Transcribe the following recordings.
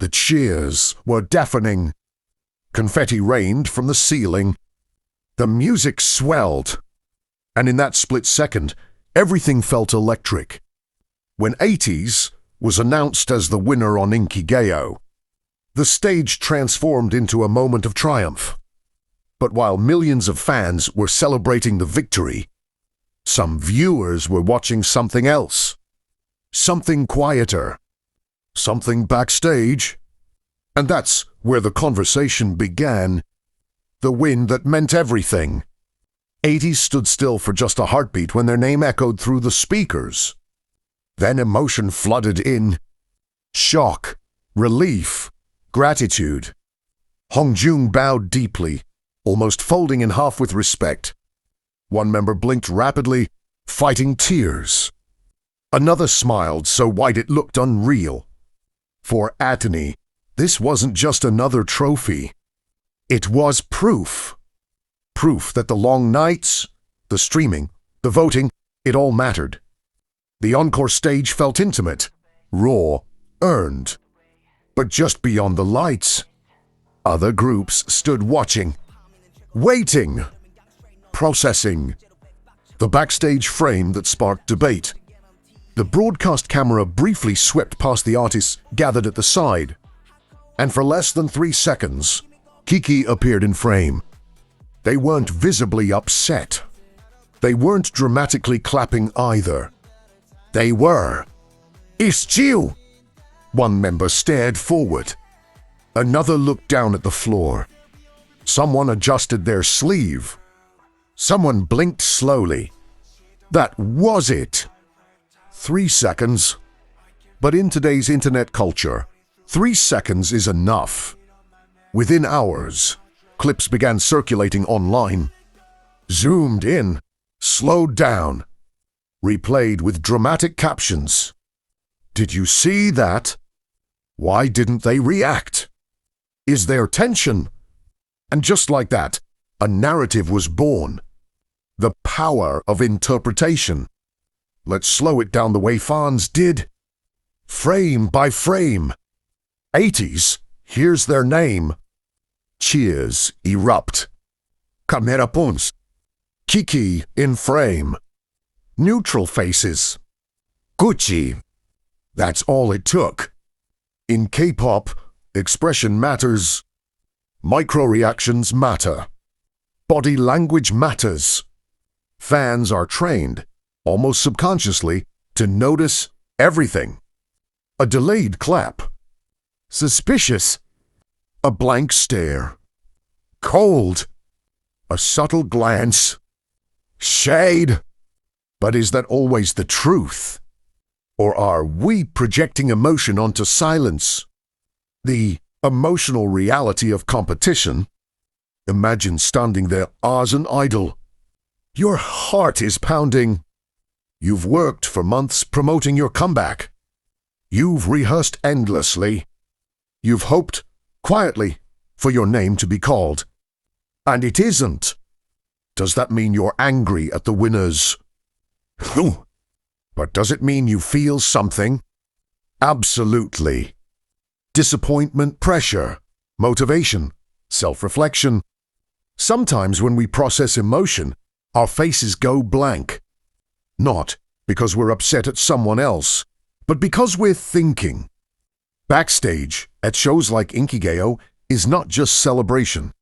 The cheers were deafening. Confetti rained from the ceiling. The music swelled. And in that split second, everything felt electric. When ATEEZ was announced as the winner on Inkigayo, the stage transformed into a moment of triumph. But while millions of fans were celebrating the victory, some viewers were watching something else. Something quieter. Something backstage. And that's where the conversation began. The win that meant everything. ATEEZ stood still for just a heartbeat when their name echoed through the speakers. Then emotion flooded in. Shock, relief, gratitude. Hongjoong bowed deeply, almost folding in half with respect. One member blinked rapidly, fighting tears. Another smiled so wide it looked unreal. For Atiny, this wasn't just another trophy. It was proof. Proof that the long nights, the streaming, the voting, it all mattered. The encore stage felt intimate, raw, earned. But just beyond the lights, other groups stood watching, waiting, processing. The backstage frame that sparked debate. The broadcast camera briefly swept past the artists gathered at the side. And for less than 3 seconds, KiiKii's appeared in frame. They weren't visibly upset. They weren't dramatically clapping either. They were. It's chill. One member stared forward. Another looked down at the floor. Someone adjusted their sleeve. Someone blinked slowly. That was it. 3 seconds. But in today's internet culture, 3 seconds is enough. Within hours, clips began circulating online. Zoomed in, slowed down, replayed with dramatic captions. Did you see that? Why didn't they react? Is there tension? And just like that, a narrative was born. The power of interpretation. Let's slow it down the way fans did. Frame by frame. ATEEZ, here's their name. Cheers erupt. Camera pons. KiiKii's in frame. Neutral faces. Gucci. That's all it took. In K-pop, expression matters. Micro-reactions matter. Body language matters. Fans are trained, almost subconsciously, to notice everything. A delayed clap. Suspicious. A blank stare. Cold. A subtle glance. Shade. But is that always the truth? Or are we projecting emotion onto silence? The emotional reality of competition. Imagine standing there as an idol. Your heart is pounding. You've worked for months promoting your comeback. You've rehearsed endlessly. You've hoped, quietly, for your name to be called. And it isn't. Does that mean you're angry at the winners? But does it mean you feel something? Absolutely. Disappointment, pressure, motivation, self-reflection. Sometimes when we process emotion, our faces go blank. Not because we're upset at someone else, but because we're thinking. Backstage, at shows like Inkigayo, is not just celebration.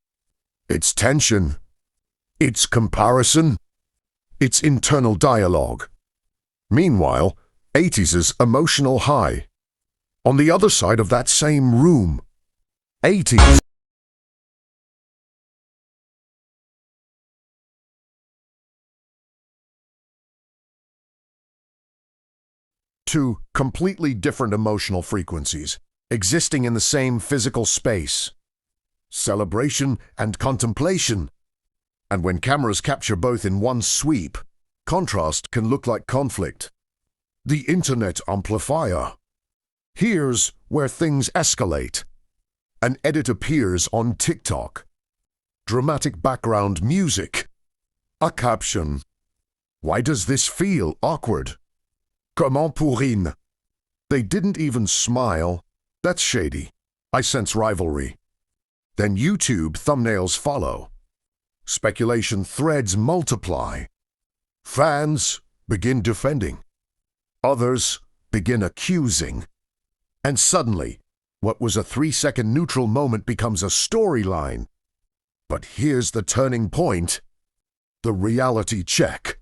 It's tension. It's comparison. It's internal dialogue. Meanwhile, ATEEZ's emotional high. On the other side of that same room, ATEEZ. Two completely different emotional frequencies, existing in the same physical space. Celebration and contemplation. And when cameras capture both in one sweep, contrast can look like conflict. The internet amplifier. Here's where things escalate. An edit appears on TikTok. Dramatic background music. A caption. Why does this feel awkward? Comment pourrine? They didn't even smile. That's shady. I sense rivalry. Then YouTube thumbnails follow. Speculation threads multiply. Fans begin defending. Others begin accusing. And suddenly, what was a 3-second neutral moment becomes a storyline. But here's the turning point. The reality check.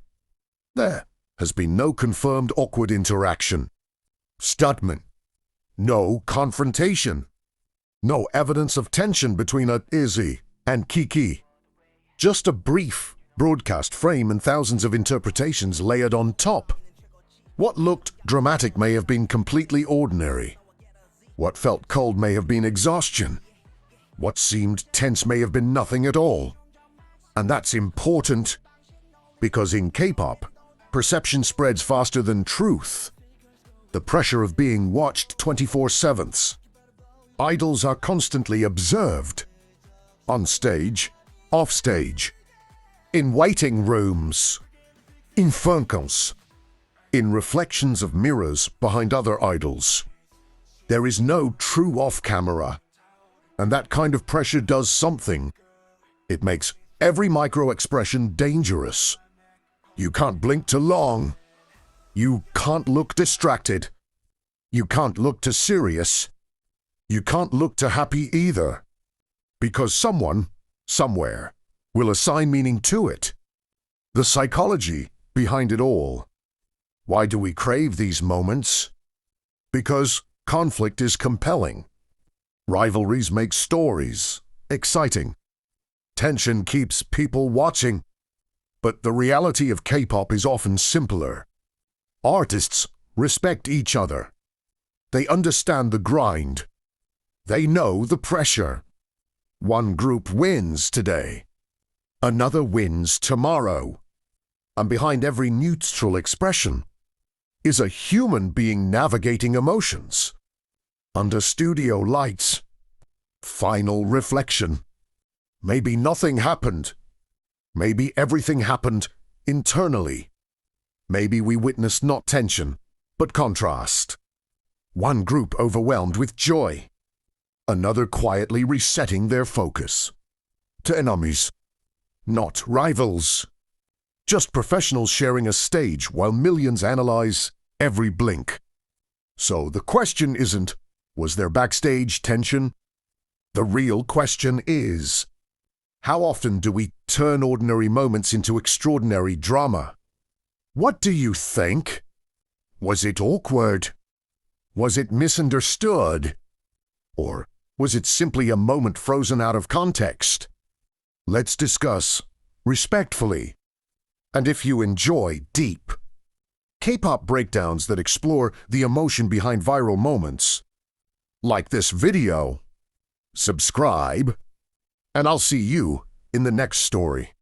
There has been no confirmed awkward interaction. Stuntman. No confrontation. No evidence of tension between ATEEZ and KiiKii's. Just a brief broadcast frame and thousands of interpretations layered on top. What looked dramatic may have been completely ordinary. What felt cold may have been exhaustion. What seemed tense may have been nothing at all. And that's important because in K-pop, perception spreads faster than truth. The pressure of being watched 24/7. Idols are constantly observed. On stage, off stage, in waiting rooms, in phone calls, in reflections of mirrors behind other idols. There is no true off-camera, and that kind of pressure does something. It makes every micro-expression dangerous. You can't blink too long. You can't look distracted. You can't look too serious. You can't look too happy either. Because someone, somewhere, will assign meaning to it. The psychology behind it all. Why do we crave these moments? Because conflict is compelling. Rivalries make stories exciting. Tension keeps people watching. But the reality of K-pop is often simpler. Artists respect each other. They understand the grind. They know the pressure. One group wins today. Another wins tomorrow. And behind every neutral expression is a human being navigating emotions. Under studio lights, final reflection. Maybe nothing happened. Maybe everything happened internally. Maybe we witnessed not tension, but contrast. One group overwhelmed with joy. Another quietly resetting their focus. To enemies, not rivals. Just professionals sharing a stage while millions analyze every blink. So the question isn't, was there backstage tension? The real question is, how often do we turn ordinary moments into extraordinary drama? What do you think? Was it awkward? Was it misunderstood? Or was it simply a moment frozen out of context? Let's discuss respectfully. And if you enjoy deep K-pop breakdowns that explore the emotion behind viral moments, like this video, subscribe, and I'll see you in the next story.